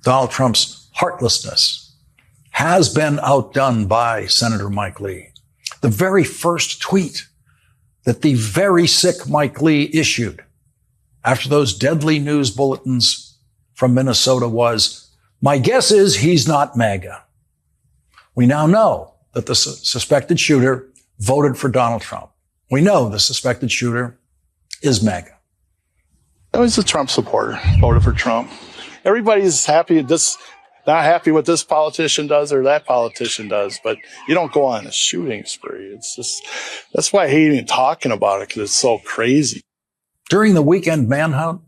Donald Trump's heartlessness has been outdone by Senator Mike Lee. The very first tweet that the very sick Mike Lee issued after those deadly news bulletins from Minnesota was, "My guess is he's not MAGA." We now know that the suspected shooter voted for Donald Trump. We know the suspected shooter is MAGA. I was a Trump supporter, voted for Trump. Everybody's happy, not happy what this politician does or that politician does, but you don't go on a shooting spree. It's just, that's why I hate even talking about it, because it's so crazy. During the weekend manhunt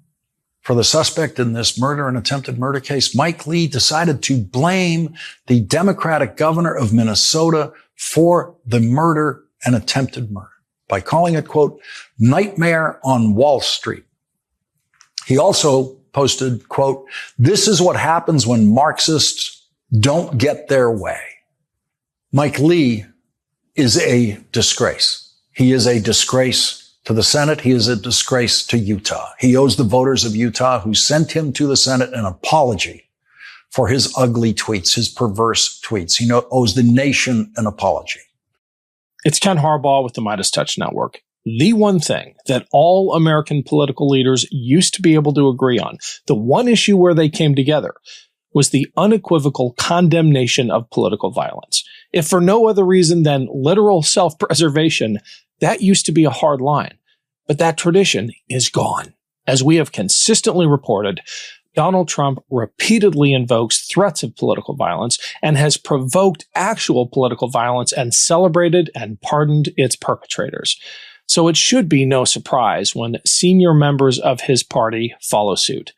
for the suspect in this murder and attempted murder case, Mike Lee decided to blame the Democratic governor of Minnesota for the murder and attempted murder by calling it, quote, "Nightmare on Wall Street." He also posted, quote, "This is what happens when Marxists don't get their way." Mike Lee is a disgrace. He is a disgrace to the Senate. He is a disgrace to Utah. He owes the voters of Utah who sent him to the Senate an apology for his ugly tweets, his perverse tweets. He owes the nation an apology. It's Ken Harbaugh with the MeidasTouch Network. The one thing that all American political leaders used to be able to agree on, the one issue where they came together, was the unequivocal condemnation of political violence. If for no other reason than literal self-preservation, that used to be a hard line. But that tradition is gone. As we have consistently reported, Donald Trump repeatedly invokes threats of political violence and has provoked actual political violence and celebrated and pardoned its perpetrators. So it should be no surprise when senior members of his party follow suit.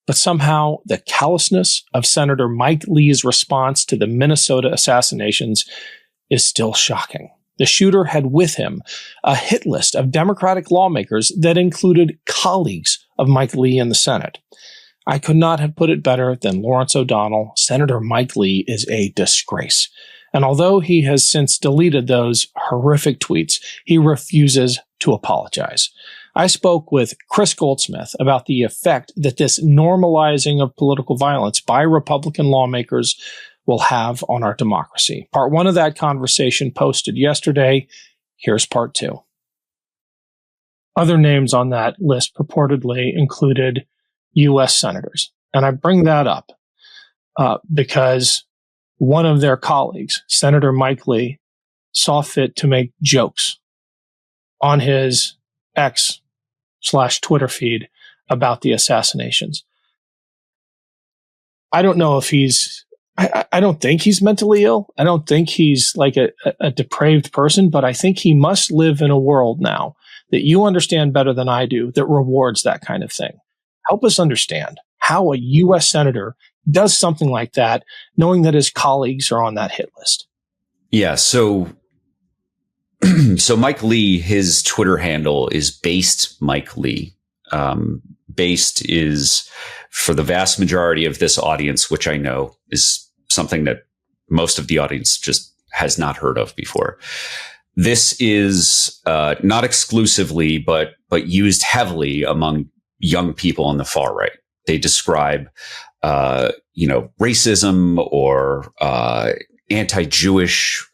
But somehow the callousness of Senator Mike Lee's response to the Minnesota assassinations is still shocking. The shooter had with him a hit list of Democratic lawmakers that included colleagues of Mike Lee in the Senate. I could not have put it better than Lawrence O'Donnell. Senator Mike Lee is a disgrace. And although he has since deleted those horrific tweets, he refuses to apologize. I spoke with Chris Goldsmith about the effect that this normalizing of political violence by Republican lawmakers will have on our democracy. Part one of that conversation posted yesterday. Here's part two. Other names on that list purportedly included U.S. senators. And I bring that up because one of their colleagues, Senator Mike Lee, saw fit to make jokes on his X/Twitter feed about the assassinations. I don't know if I don't think he's mentally ill. I don't think he's like a depraved person, but I think he must live in a world now that you understand better than I do that rewards that kind of thing. Help us understand how a U.S. senator does something like that, knowing that his colleagues are on that hit list. Yeah. So Mike Lee, his Twitter handle is based Mike Lee. Based is, for the vast majority of this audience, which I know is something that most of the audience just has not heard of before. This is not exclusively, but used heavily among young people on the far right. They describe, racism or anti-Jewish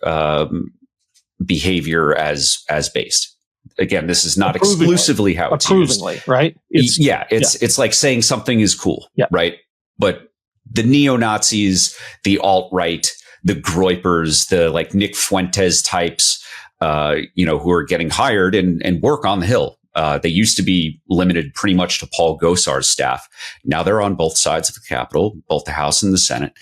behavior as based. Again, this is not exclusively how it's used. Right? It's like saying something is cool, right? But the neo-Nazis, the alt-right, the Groypers, the like Nick Fuentes types, who are getting hired and work on the Hill. They used to be limited pretty much to Paul Gosar's staff. Now they're on both sides of the Capitol, both the House and the Senate.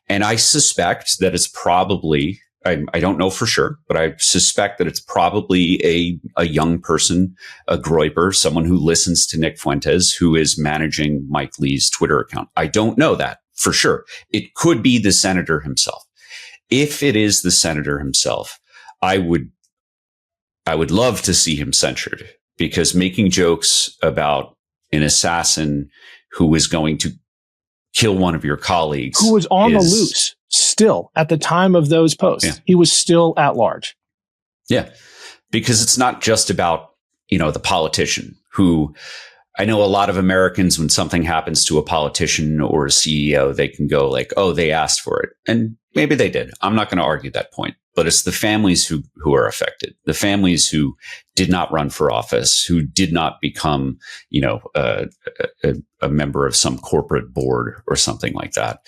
And I suspect that it's probably, I don't know for sure, but I suspect that it's probably a young person, a Groyper, someone who listens to Nick Fuentes, who is managing Mike Lee's Twitter account. I don't know that for sure. It could be the senator himself. If it is the senator himself, I would love to see him censured, because making jokes about an assassin who is going to kill one of your colleagues, who was on the loose still at the time of those posts, he was still at large. Yeah, because it's not just about, the politician who I know a lot of Americans, when something happens to a politician or a CEO, they can go like, oh, they asked for it. And maybe they did. I'm not going to argue that point. But it's the families who are affected, the families who did not run for office, who did not become, a member of some corporate board or something like that.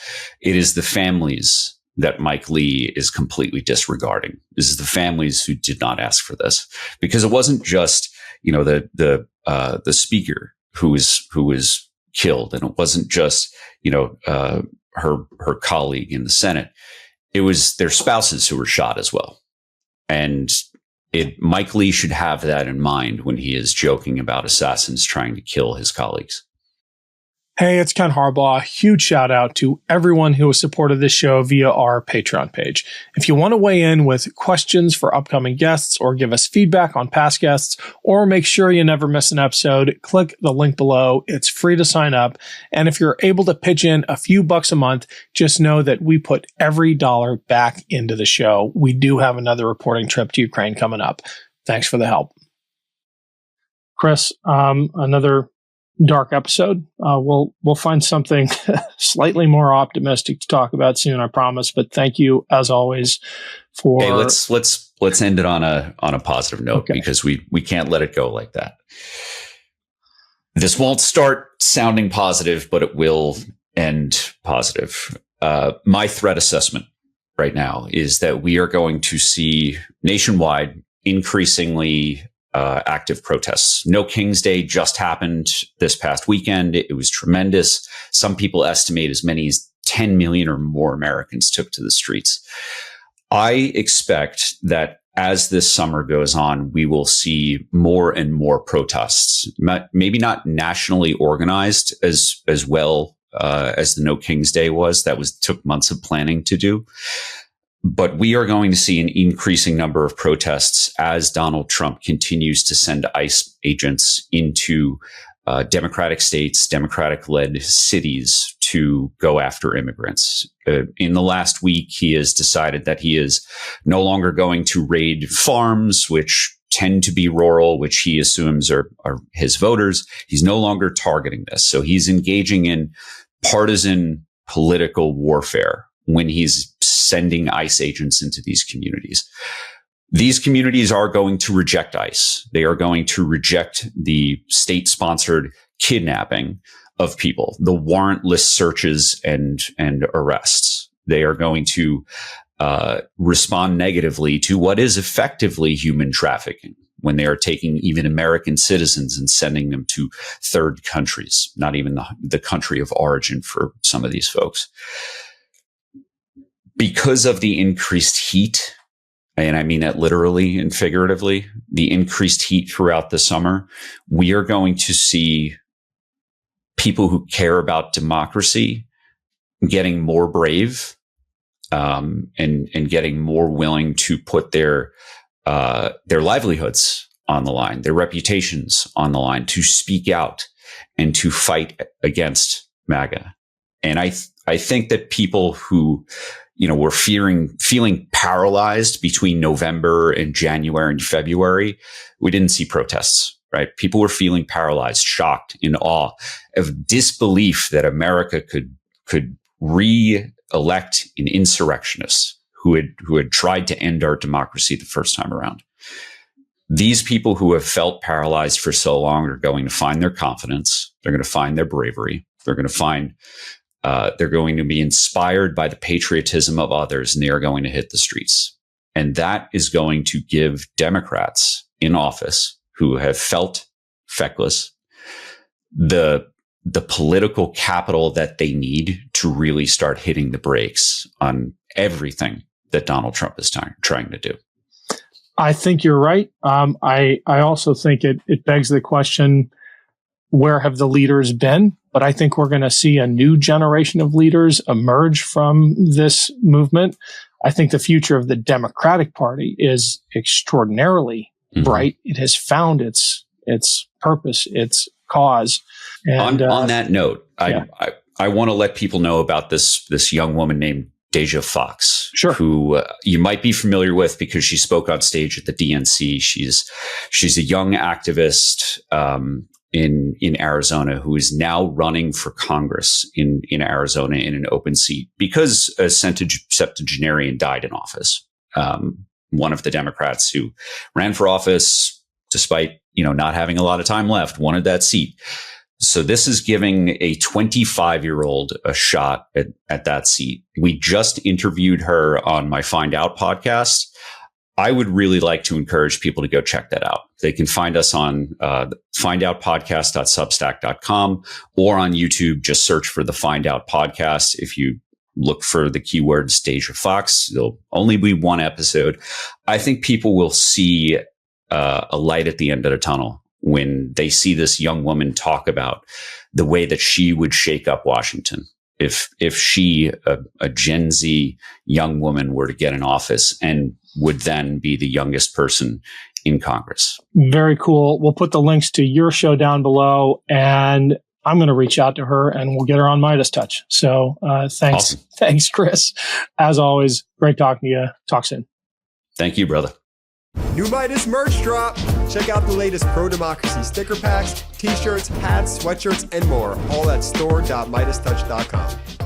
It is the families that Mike Lee is completely disregarding. This is the families who did not ask for this, because it wasn't just, the speaker who was killed, and it wasn't just, her colleague in the Senate. It was their spouses who were shot as well. And Mike Lee should have that in mind when he is joking about assassins trying to kill his colleagues. Hey, it's Ken Harbaugh. Huge shout out to everyone who has supported this show via our Patreon page. If you want to weigh in with questions for upcoming guests, or give us feedback on past guests, or make sure you never miss an episode, click the link below. It's free to sign up. And if you're able to pitch in a few bucks a month, just know that we put every dollar back into the show. We do have another reporting trip to Ukraine coming up. Thanks for the help. Chris, another dark episode. We'll find something slightly more optimistic to talk about soon, I promise. But thank you, as always, for. Hey, let's end it on a positive note, okay, because we can't let it go like that. This won't start sounding positive, but it will end positive. My threat assessment right now is that we are going to see nationwide increasingly active protests. No King's Day just happened this past weekend. It was tremendous. Some people estimate as many as 10 million or more Americans took to the streets. I expect that as this summer goes on, we will see more and more protests, maybe not nationally organized as well as the No King's Day was. That took months of planning to do. But we are going to see an increasing number of protests as Donald Trump continues to send ICE agents into Democratic states, Democratic-led cities to go after immigrants. In the last week, he has decided that he is no longer going to raid farms, which tend to be rural, which he assumes are his voters. He's no longer targeting this. So he's engaging in partisan political warfare when he's sending ICE agents into these communities. These communities are going to reject ICE. They are going to reject the state-sponsored kidnapping of people, the warrantless searches and arrests. They are going to respond negatively to what is effectively human trafficking when they are taking even American citizens and sending them to third countries, not even the country of origin for some of these folks. Because of the increased heat, and I mean that literally and figuratively, the increased heat throughout the summer, we are going to see people who care about democracy getting more brave, and getting more willing to put their livelihoods on the line, their reputations on the line, to speak out and to fight against MAGA. And I think that people who were feeling paralyzed between November and January and February, we didn't see protests, right? People were feeling paralyzed, shocked, in awe, of disbelief that America could re-elect an insurrectionist who had tried to end our democracy the first time around. These people who have felt paralyzed for so long are going to find their confidence. They're going to find their bravery. They're going to be inspired by the patriotism of others, and they are going to hit the streets. And that is going to give Democrats in office who have felt feckless the political capital that they need to really start hitting the brakes on everything that Donald Trump is trying to do. I think you're right. I also think it begs the question, where have the leaders been? But I think we're going to see a new generation of leaders emerge from this movement. I think the future of the Democratic Party is extraordinarily bright. It has found its purpose, its cause. And on that note, I want to let people know about this young woman named Deja Fox, sure, who you might be familiar with because she spoke on stage at the DNC. She's a young activist. in Arizona who is now running for Congress in Arizona in an open seat because a septuagenarian died in office. One of the Democrats who ran for office, despite, not having a lot of time left, wanted that seat. So this is giving a 25-year-old a shot at that seat. We just interviewed her on my Find Out podcast. I would really like to encourage people to go check that out. They can find us on findoutpodcast.substack.com or on YouTube. Just search for the Find Out Podcast. If you look for the keyword Stasia Fox, there'll only be one episode. I think people will see a light at the end of the tunnel when they see this young woman talk about the way that she would shake up Washington if she, a Gen Z young woman, were to get in office and would then be the youngest person in Congress. Very cool. We'll put the links to your show down below, and I'm going to reach out to her and we'll get her on MeidasTouch. So thanks. Awesome. Thanks, Chris. As always, great talking to you. Talk soon. Thank you, brother. New Meidas merch drop. Check out the latest pro-democracy sticker packs, t-shirts, hats, sweatshirts, and more. All at store.meidastouch.com.